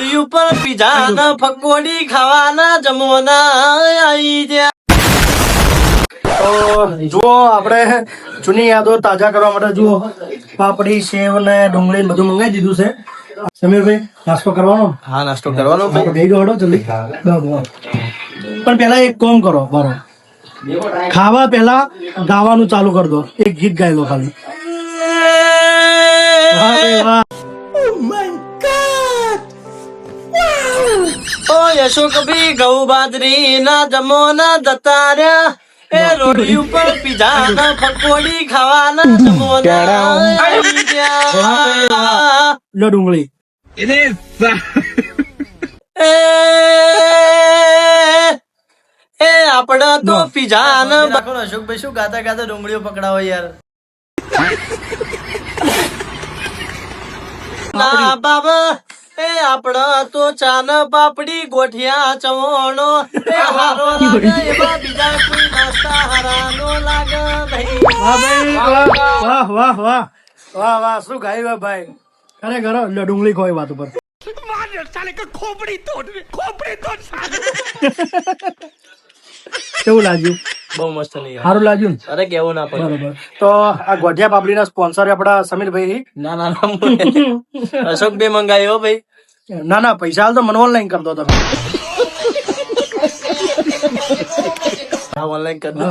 રોડી ઉપર પીઝા ને પકોડી ખાવાના જમવાના આવી ગયા. તો જુઓ આપણે જૂની યાદો તાજા કરવા માટે જુઓ પાપડી સેવ ને ડુંગળી બધું મંગાવી દીધું છે. સમીરભાઈ નાસ્તો કરવાનો? હા, નાસ્તો કરવાનો ભાઈ. ગઈ દોડો જલ્દી. પણ પેલા એક કામ કરો, બરો ખાવા પેલા ગાવાનું ચાલુ કરી દો. એક ગીત ગાઈ દો ખાલી. વાહ રે વાહ. ઓ યશોક ભી ઘઉં બાજરી ના જમવાના જતા રહ્યા. એ રોડી ઉપર પીઝા ને પકોડી ખાવાના જમવાના આવી ગયા. લો ડુંગળી. એ આપણે તો પીઝા ને અશોકભાઈ શું ગાતા ગાતા ડુંગળીઓ પકડાવો યાર. ના બાબા એ આપણે તો ચાન પાપડી ગોઠિયા ચવણો એ હારો લાગે એવા બીજા કોઈ નાસ્તા હારાનો લાગે નહીં. વાહ ભાઈ વાહ વાહ વાહ વાહ વાહ શું ગાયું ભાઈ. ખરેખર લો ડુંગળી ખોઈ વાત ઉપર. કેવું લાગ્યું? બહુ મસ્ત નહીં યાર. સારું લાગ્યું ને? અરે કેવું ના પડે. બરોબર. તો આ ગોઠિયા પાપડીના સ્પોન્સર આપડા સમીરભાઈ. ના ના ના અશોકભાઈ મંગાવ્યો ભાઈ. ના ના પૈસા હાલ તો મને ઓનલાઈન કરી દો તમે. હા, ઓનલાઈન કરી દો.